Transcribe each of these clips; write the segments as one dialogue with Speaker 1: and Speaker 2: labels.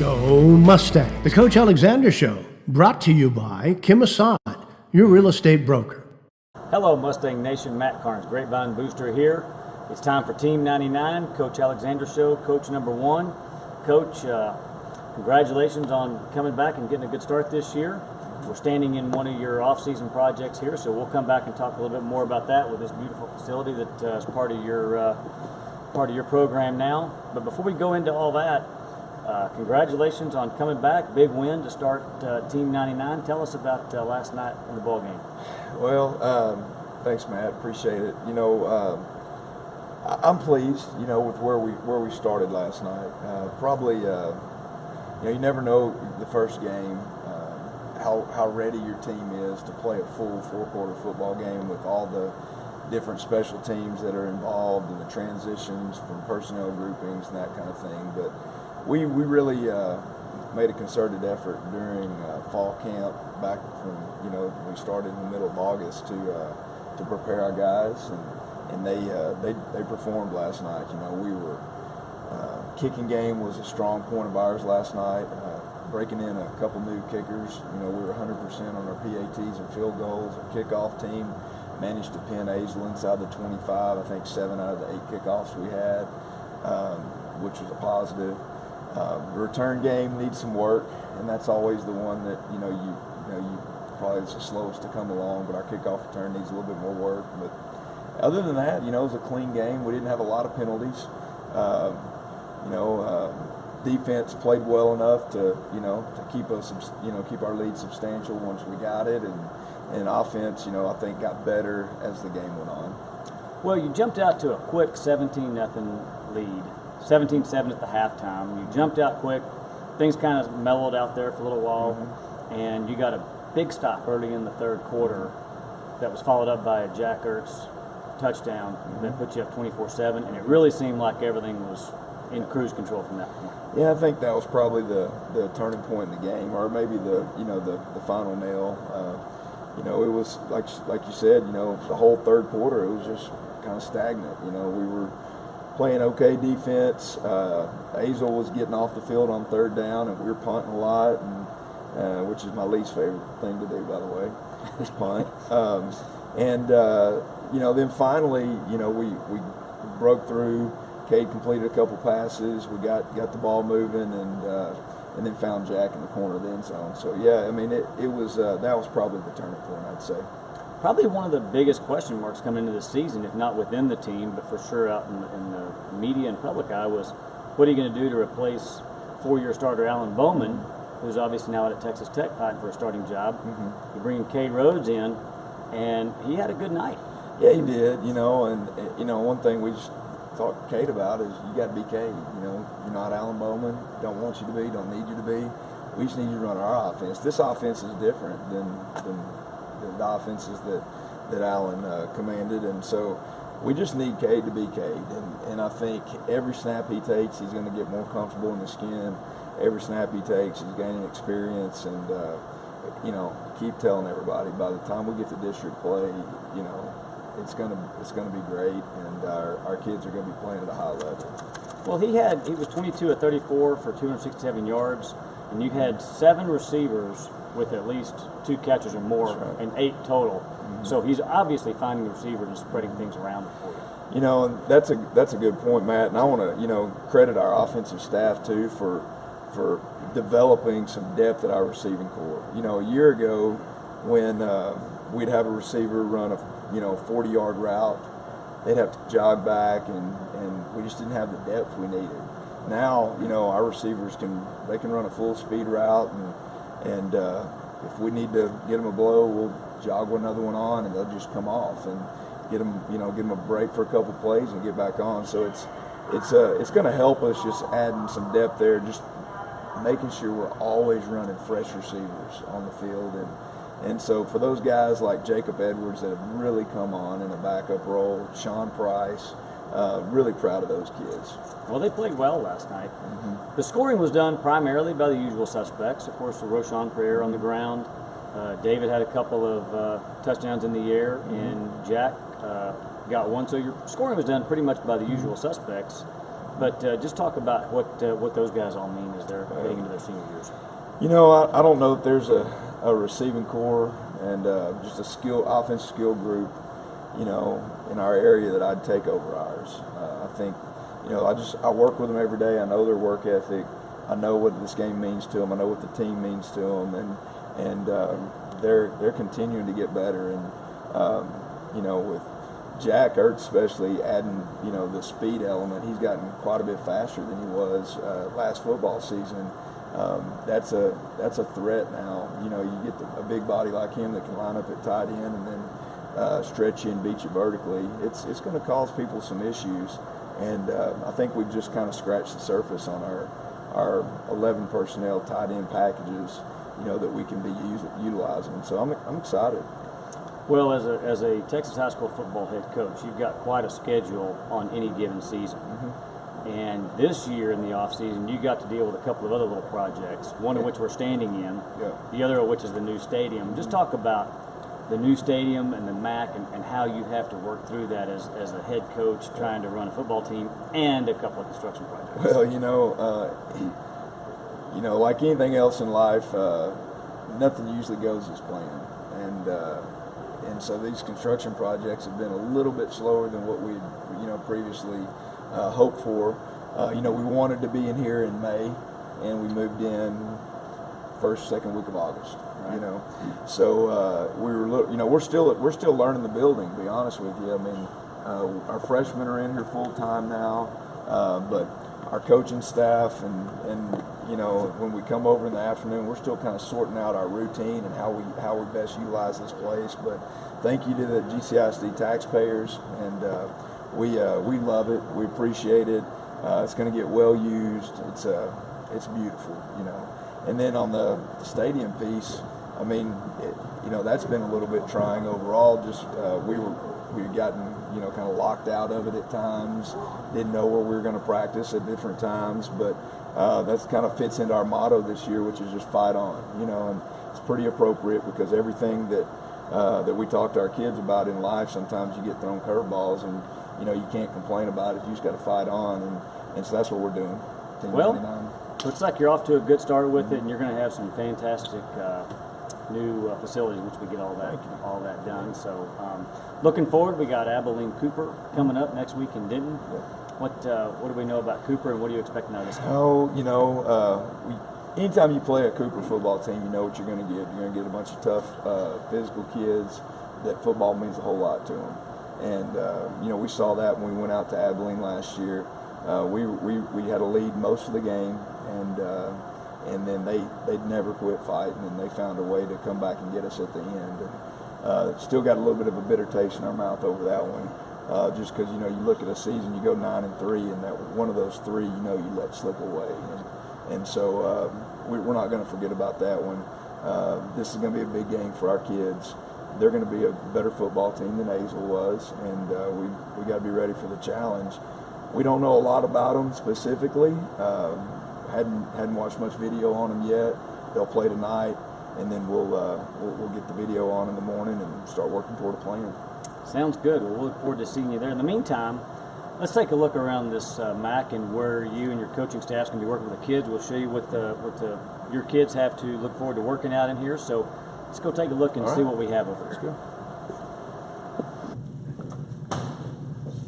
Speaker 1: Go Mustang. The Coach Alexander Show, brought to you by Kim Assad, your real estate broker.
Speaker 2: Hello, Mustang Nation. Matt Carnes, Grapevine Booster here. It's time for Team 99, Coach Alexander Show, Coach number 1. Coach, congratulations on coming back and getting a good start this year. We're standing in one of your off-season projects here, so we'll come back and talk a little bit more about that with this beautiful facility that is part of your program now. But before we go into all that, congratulations on coming back. Big win to start Team 99. Tell us about last night in the ball game.
Speaker 3: Well, thanks, Matt. Appreciate it. I'm pleased, with where we started last night. You never know the first game how ready your team is to play a full four-quarter football game with all the different special teams that are involved and the transitions from personnel groupings and that kind of thing. But we really made a concerted effort during fall camp back from, we started in the middle of August to prepare our guys, and they performed last night. We were kicking game was a strong point of ours last night. Breaking in a couple new kickers. We were 100% on our PATs and field goals. Our kickoff team managed to pin Azle inside the 25. I think 7 out of the 8 kickoffs we had, which was a positive. The return game needs some work, and that's always the one that you probably is the slowest to come along. But our kickoff return needs a little bit more work. But other than that, it was a clean game. We didn't have a lot of penalties. Defense played well enough to keep us, keep our lead substantial once we got it, and offense, I think got better as the game went on.
Speaker 2: Well, you jumped out to a quick 17-0 lead, 17-7 at the halftime. You jumped out quick. Things kind of mellowed out there for a little while, and you got a big stop early in the third quarter that was followed up by a Jack Ertz touchdown that put you up 24-7, and it really seemed like everything was in cruise control from that point.
Speaker 3: Yeah, I think that was probably the turning point in the game, or maybe the final nail. It was like you said, the whole third quarter it was just kind of stagnant. We were playing okay defense. Azle was getting off the field on third down, and we were punting a lot, and which is my least favorite thing to do, by the way, is punt. Then finally, we broke through. Cade completed a couple passes. We got the ball moving, and then found Jack in the corner of the end zone. So yeah, it was that was probably the turning point, I'd say.
Speaker 2: Probably one of the biggest question marks coming into the season, if not within the team, but for sure out in the media and public eye, was what are you going to do to replace 4-year starter Alan Bowman, who's obviously now out at Texas Tech fighting for a starting job. You bring Cade Rhodes in, and he had a good night.
Speaker 3: Yeah, he did. And one thing we just talked to Cade about is you got to be Cade. You're not Alan Bowman. Don't want you to be. Don't need you to be. We just need you to run our offense. This offense is different than the offenses that Alan commanded, and so we just need Cade to be Cade. And I think every snap he takes, he's going to get more comfortable in the skin. Every snap he takes, he's gaining experience, and keep telling everybody by the time we get to district play, it's gonna be great, and our kids are gonna be playing at a high level.
Speaker 2: Well, he was 22 of 34 for 267 yards, and you had 7 receivers with at least 2 catches or more, right, and 8 total. So he's obviously finding the receivers and spreading things around for you.
Speaker 3: And that's a good point, Matt. And I want to credit our offensive staff too for developing some depth at our receiving corps. A year ago when we'd have a receiver run a 40-yard route, they'd have to jog back, and we just didn't have the depth we needed. Now, our receivers can run a full speed route, and if we need to get them a blow, we'll jog another one on, and they'll just come off and get them a break for a couple plays and get back on. So it's going to help us just adding some depth there, just making sure we're always running fresh receivers on the field. And so for those guys like Jacob Edwards that have really come on in a backup role, Sean Price, really proud of those kids.
Speaker 2: Well, they played well last night. The scoring was done primarily by the usual suspects. Of course, Roshan Prayer on the ground. David had a couple of touchdowns in the air, and Jack got one. So your scoring was done pretty much by the usual suspects. But just talk about what those guys all mean as they're getting into their senior years.
Speaker 3: You know, I don't know if there's a receiving core and just a offensive skill group, you know, in our area that I'd take over ours. I think, you know, I work with them every day. I know their work ethic. I know what this game means to them. I know what the team means to them, and they're continuing to get better. And you know, with Jack Ertz especially adding, you know, the speed element, he's gotten quite a bit faster than he was last football season. That's a threat now. You know, you get a big body like him that can line up at tight end and then stretch you and beat you vertically. It's going to cause people some issues, and I think we've just kind of scratched the surface on our 11 personnel tight end packages, you know, that we can be utilizing. So I'm excited.
Speaker 2: Well, as a Texas high school football head coach, you've got quite a schedule on any given season. Mm-hmm. And this year in the off season, you got to deal with a couple of other little projects, one of which we're standing in, the other of which is the new stadium. Just talk about the new stadium and the MAC and how you have to work through that as a head coach trying to run a football team and a couple of construction projects.
Speaker 3: Well, you know, like anything else in life, nothing usually goes as planned, and so these construction projects have been a little bit slower than what we'd, you know, previously hoped for. You know, we wanted to be in here in May, and we moved in second week of August. Right. You know, so we were, you know, we're still learning the building. To be honest with you, I mean, our freshmen are in here full time now, but our coaching staff and you know, when we come over in the afternoon, we're still kind of sorting out our routine and how we best utilize this place. But thank you to the GCISD taxpayers, and we love it. We appreciate it. It's going to get well used. It's beautiful, you know. And then on the stadium piece, I mean, you know, that's been a little bit trying overall. Just we'd gotten, you know, kind of locked out of it at times. Didn't know where we were going to practice at different times, but that kind of fits into our motto this year, which is just fight on. You know, and it's pretty appropriate because everything that we talk to our kids about in life, sometimes you get thrown curveballs, and you know, you can't complain about it. You just got to fight on, and so that's what we're doing.
Speaker 2: Well, looks like you're off to a good start with it, and you're going to have some fantastic new facilities once we get all that done. So, looking forward, we got Abilene Cooper coming up next week in Denton. What do we know about Cooper, and what are you expecting out of this game?
Speaker 3: Oh, you know, anytime you play a Cooper football team, you know what you're going to get. You're going to get a bunch of tough, physical kids that football means a whole lot to them. And you know, we saw that when we went out to Abilene last year. We had a lead most of the game, and then they'd never quit fighting, and they found a way to come back and get us at the end. And still got a little bit of a bitter taste in our mouth over that one, just because, you know, you look at a season, you go 9-3, and that one of those three, you know, you let slip away, and so we're not going to forget about that one. This is going to be a big game for our kids. They're going to be a better football team than Azle was, and we got to be ready for the challenge. We don't know a lot about them specifically. Hadn't watched much video on them yet. They'll play tonight, and then we'll get the video on in the morning and start working toward a plan.
Speaker 2: Sounds good. Well, we'll look forward to seeing you there. In the meantime, let's take a look around this MAC and where you and your coaching staff is going to be working with the kids. We'll show you what your kids have to look forward to working out in here. So let's go take a look and see what we have over there.
Speaker 3: Let's go.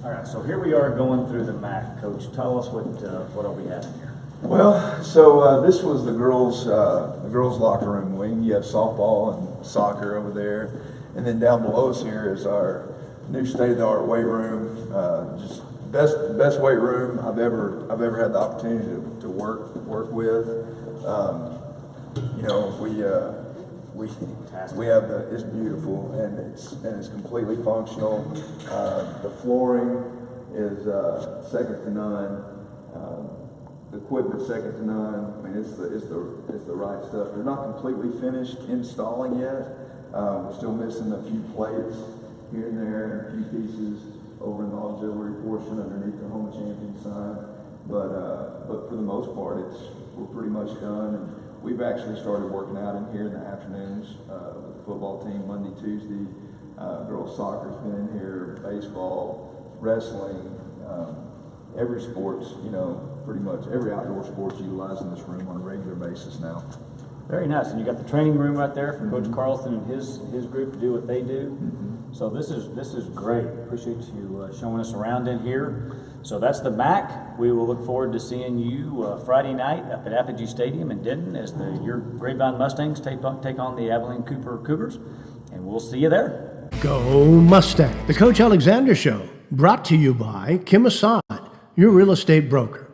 Speaker 2: All right, so here we are going through the MAC. Coach, tell us what are we having here?
Speaker 3: Well, so this was the girls' locker room wing. You have softball and soccer over there, and then down below us here is our new state-of-the-art weight room. Just best weight room I've ever had the opportunity to work with. You know, we have it's beautiful, and it's completely functional. The flooring is second to none. The equipment second to none. I mean, it's the right stuff. They're not completely finished installing yet. We're still missing a few plates here and there, and a few pieces over in the auxiliary portion underneath the home champion sign. But for the most part, we're pretty much done. And we've actually started working out in here in the afternoons with the football team Monday, Tuesday. Girls soccer's been in here, baseball, wrestling. every sport's, pretty much every outdoor sport's utilizing this room on a regular basis now.
Speaker 2: Very nice. And you got the training room right there for Coach Carlson and his group to do what they do. So this is great. Appreciate you showing us around in here. So that's the MAC. We will look forward to seeing you Friday night up at Apogee Stadium in Denton as your Grapevine Mustangs take on the Abilene Cooper Cougars. And we'll see you there.
Speaker 1: Go Mustang. The Coach Alexander Show, brought to you by Kim Assad, your real estate broker.